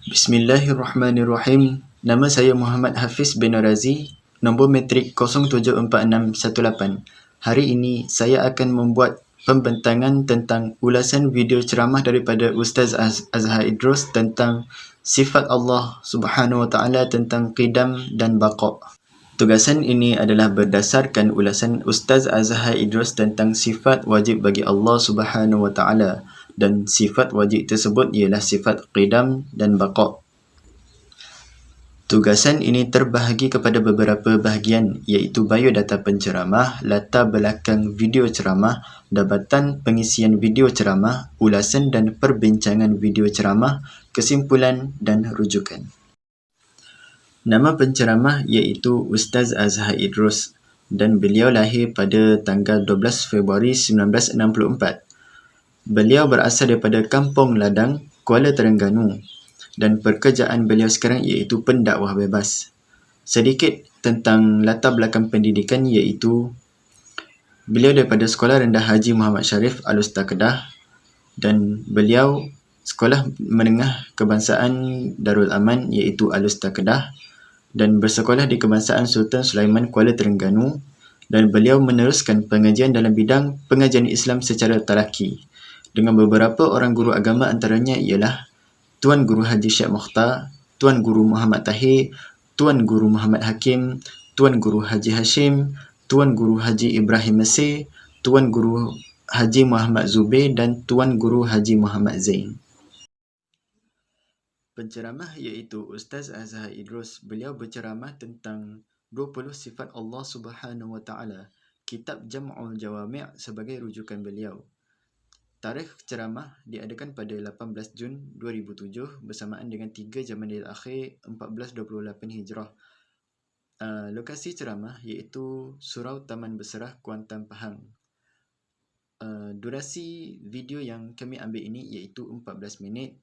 Bismillahirrahmanirrahim. Nama saya Muhammad Hafiz bin Razi, nombor matrik 074618. Hari ini saya akan membuat pembentangan tentang ulasan video ceramah daripada Ustaz Azhar Idrus tentang sifat Allah Subhanahu Wa Taala tentang qidam dan baqa. Tugasan ini adalah berdasarkan ulasan Ustaz Azhar Idrus tentang sifat wajib bagi Allah Subhanahu Wa Taala, dan sifat wajib tersebut ialah sifat qidam dan baqa. Tugasan ini terbahagi kepada beberapa bahagian, iaitu biodata penceramah, latar belakang video ceramah, dapatan pengisian video ceramah, ulasan dan perbincangan video ceramah, kesimpulan dan rujukan. Nama penceramah iaitu Ustaz Azhar Idrus dan beliau lahir pada tanggal 12 Februari 1964. Beliau berasal daripada Kampung Ladang, Kuala Terengganu, dan pekerjaan beliau sekarang iaitu pendakwah bebas. Sedikit tentang latar belakang pendidikan iaitu beliau daripada Sekolah Rendah Haji Muhammad Sharif Al-Usta Kedah, dan beliau Sekolah Menengah Kebangsaan Darul Aman iaitu Al-Usta Kedah, dan bersekolah di Kebangsaan Sultan Sulaiman Kuala Terengganu, dan beliau meneruskan pengajian dalam bidang pengajian Islam secara talaki dengan beberapa orang guru agama, antaranya ialah Tuan Guru Haji Syekh Mokhtar, Tuan Guru Muhammad Tahir, Tuan Guru Muhammad Hakim, Tuan Guru Haji Hashim, Tuan Guru Haji Ibrahim Mesir, Tuan Guru Haji Muhammad Zubair dan Tuan Guru Haji Muhammad Zain. Penceramah iaitu Ustaz Azhar Idrus. Beliau berceramah tentang 20 sifat Allah Subhanahu Wa Taala. Kitab Jam'ul Jawami' sebagai rujukan beliau. Tarikh ceramah diadakan pada 18 Jun 2007 bersamaan dengan 3 Jamadil Akhir 1428 Hijrah. Lokasi ceramah iaitu Surau Taman Berserah, Kuantan, Pahang. Durasi video yang kami ambil ini iaitu 14 minit.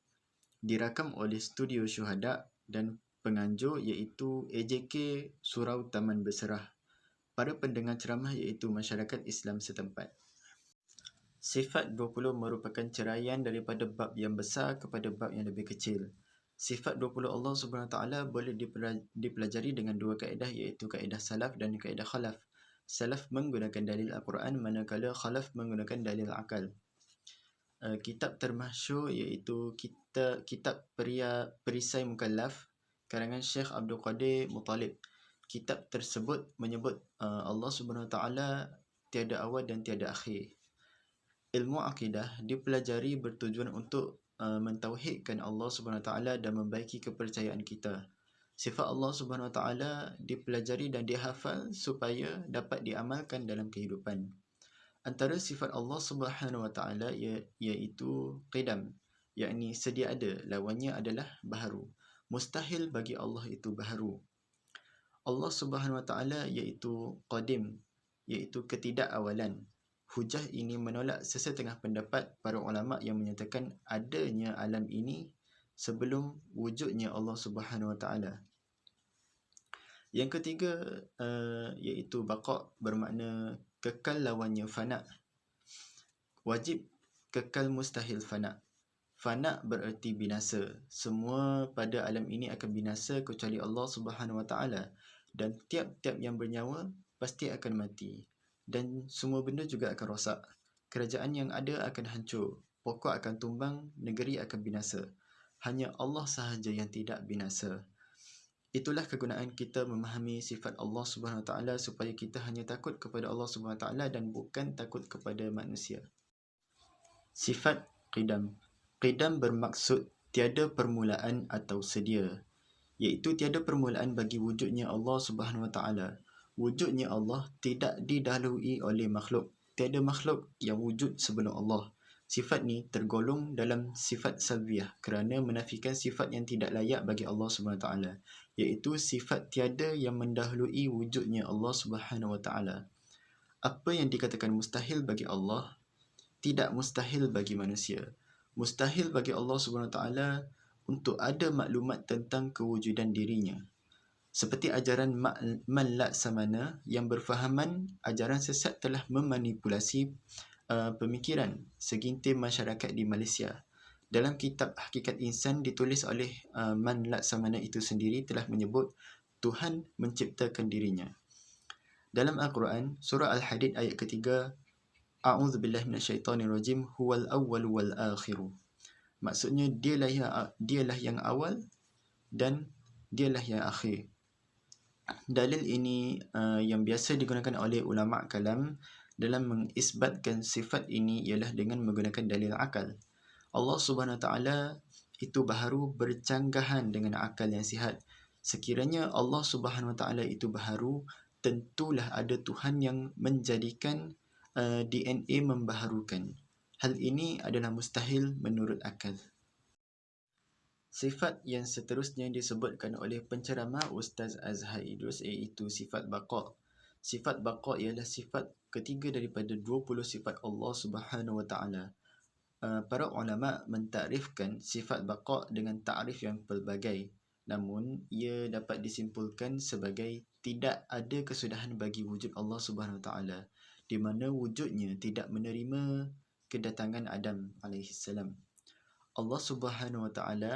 Dirakam oleh Studio Syuhada dan penganjur iaitu AJK Surau Taman Berserah. Para pendengar ceramah iaitu masyarakat Islam setempat. Sifat 20 merupakan ceraian daripada bab yang besar kepada bab yang lebih kecil. Sifat 20 Allah Subhanahu Wa Taala boleh dipelajari dengan dua kaedah, iaitu kaedah salaf dan kaedah khalaf. Salaf menggunakan dalil Al-Quran, manakala khalaf menggunakan dalil akal. Kitab termasyhur iaitu kitab Perisai Mukallaf karangan Syekh Abdul Qadir Muttalib. Kitab tersebut menyebut Allah Subhanahu Wa Taala tiada awal dan tiada akhir. Ilmu akidah dipelajari bertujuan untuk mentauhidkan Allah Subhanahu Wa Taala dan membaiki kepercayaan kita. Sifat Allah Subhanahu Wa Taala dipelajari dan dihafal supaya dapat diamalkan dalam kehidupan. Antara sifat Allah Subhanahu Wa Taala iaitu qidam, yakni sedia ada, lawannya adalah baharu. Mustahil bagi Allah itu baharu. Allah Subhanahu Wa Taala iaitu qadim, iaitu ketidakawalan. Hujah ini menolak sesetengah pendapat para ulama yang menyatakan adanya alam ini sebelum wujudnya Allah Subhanahu Wa Taala. Yang ketiga iaitu baqa, bermakna kekal, lawannya fana. Wajib kekal, mustahil fana. Fana bererti binasa. Semua pada alam ini akan binasa kecuali Allah Subhanahu Wa Taala, dan tiap-tiap yang bernyawa pasti akan mati. Dan semua benda juga akan rosak. Kerajaan yang ada akan hancur. Pokok akan tumbang, negeri akan binasa. Hanya Allah sahaja yang tidak binasa. Itulah kegunaan kita memahami sifat Allah Subhanahu Wa Taala, supaya kita hanya takut kepada Allah Subhanahu Wa Taala dan bukan takut kepada manusia. Sifat qidam. Qidam bermaksud tiada permulaan atau sedia, iaitu tiada permulaan bagi wujudnya Allah Subhanahu Wa Taala. Wujudnya Allah tidak didahului oleh makhluk. Tiada makhluk yang wujud sebelum Allah. Sifat ni tergolong dalam sifat salbiyah kerana menafikan sifat yang tidak layak bagi Allah Subhanahu Wa Taala, iaitu sifat tiada yang mendahului wujudnya Allah Subhanahu Wa Taala. Apa yang dikatakan mustahil bagi Allah, tidak mustahil bagi manusia. Mustahil bagi Allah Subhanahu Wa Taala untuk ada maklumat tentang kewujudan dirinya. Seperti ajaran Man Laksamana yang berfahaman ajaran sesat telah memanipulasi pemikiran segintir masyarakat di Malaysia. Dalam kitab Hakikat Insan ditulis oleh Man Laksamana itu sendiri telah menyebut Tuhan menciptakan dirinya. Dalam Al-Quran, surah Al-Hadid ayat ketiga, A'udzubillahi minasyaitonirrajim, huwal awwal wal akhiru. Maksudnya dialah yang awal dan dialah yang akhir. Dalil ini yang biasa digunakan oleh ulama kalam dalam mengisbatkan sifat ini ialah dengan menggunakan dalil akal. Allah Subhanahu Wa Taala itu baharu bercanggahan dengan akal yang sihat. Sekiranya Allah Subhanahu Wa Taala itu baharu, tentulah ada Tuhan yang menjadikan DNA membaharukan. Hal ini adalah mustahil menurut akal. Sifat yang seterusnya disebutkan oleh penceramah Ustaz Azhar Idrus iaitu sifat baqa'. Sifat baqa' ialah sifat ketiga daripada 20 sifat Allah Subhanahu Wa Taala. Para ulama mentakrifkan sifat baqa' dengan takrif yang pelbagai. Namun, ia dapat disimpulkan sebagai tidak ada kesudahan bagi wujud Allah Subhanahu Wa Taala, di mana wujudnya tidak menerima kedatangan Adam AS. Allah Subhanahu Wa Taala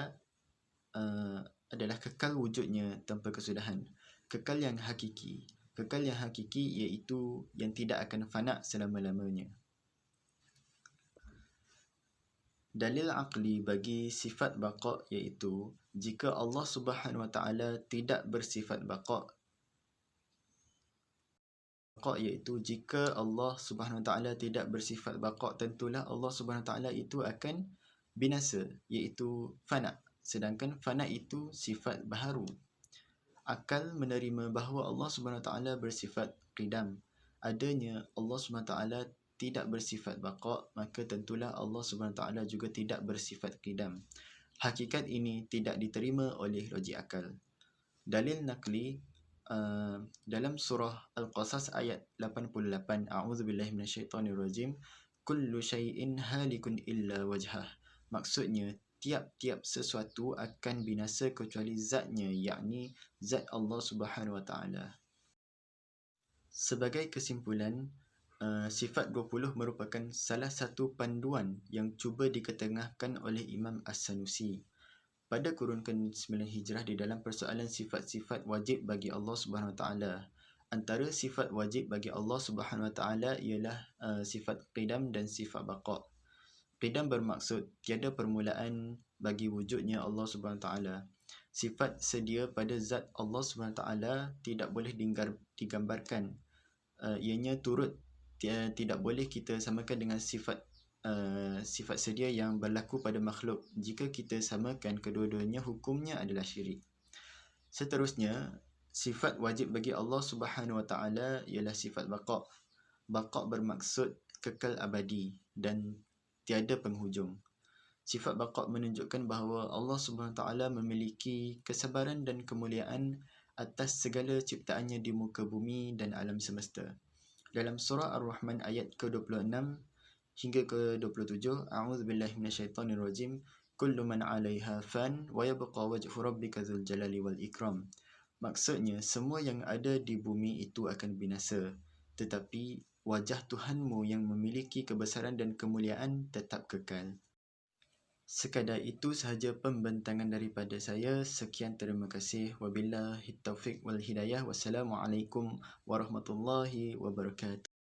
adalah kekal wujudnya tanpa kesudahan. Kekal yang hakiki. Kekal yang hakiki iaitu yang tidak akan fana selama-lamanya. Dalil akli bagi sifat baqa' iaitu jika Allah Subhanahu Wa Taala tidak bersifat baqa', iaitu jika Allah Subhanahu Wa Taala tidak bersifat baqa', tentulah Allah Subhanahu Wa Taala itu akan binasa, iaitu fana. Sedangkan fana itu sifat baharu. Akal menerima bahawa Allah Subhanahu Wa Taala bersifat qidam. Adanya Allah Subhanahu Wa Taala tidak bersifat baqa', maka tentulah Allah Subhanahu Wa Taala juga tidak bersifat qidam. Hakikat ini tidak diterima oleh logik akal. Dalil nakli dalam surah Al-Qasas ayat 88, A'udzubillahi minasyaitonirrajim, kullu syai'in halikun illa wajhah. Maksudnya, tiap-tiap sesuatu akan binasa kecuali zatnya, yakni zat Allah Subhanahu Wa Taala. Sebagai kesimpulan, sifat 20 merupakan salah satu panduan yang cuba diketengahkan oleh Imam As-Sanusi pada kurun ke-9 Hijrah di dalam persoalan sifat-sifat wajib bagi Allah Subhanahu Wa Taala. Antara sifat wajib bagi Allah Subhanahu Wa Taala ialah sifat qidam dan sifat baqa'. Qidam bermaksud tiada permulaan bagi wujudnya Allah Subhanahu Wa Taala. Sifat sedia pada zat Allah Subhanahu Wa Taala tidak boleh digambarkan. Ianya turut tidak boleh kita samakan dengan sifat sedia yang berlaku pada makhluk. Jika kita samakan kedua-duanya, hukumnya adalah syirik. Seterusnya, sifat wajib bagi Allah Subhanahu Wa Taala ialah sifat baqa'. Baqa' bermaksud kekal abadi dan tiada penghujung. Sifat baqa' menunjukkan bahawa Allah Subhanahu Wa Taala memiliki kesabaran dan kemuliaan atas segala ciptaannya di muka bumi dan alam semesta. Dalam surah Ar-Rahman ayat ke-26 hingga ke-27, A'udzubillahi minasyaitonirrajim, kullu man 'alaiha fan wa yabqa wajhu rabbika dzul jalali wal ikram. Maksudnya, semua yang ada di bumi itu akan binasa, tetapi wajah Tuhanmu yang memiliki kebesaran dan kemuliaan tetap kekal. Sekadar itu sahaja pembentangan daripada saya. Sekian, terima kasih. Wabillahi taufiq wal hidayah. Wassalamualaikum warahmatullahi wabarakatuh.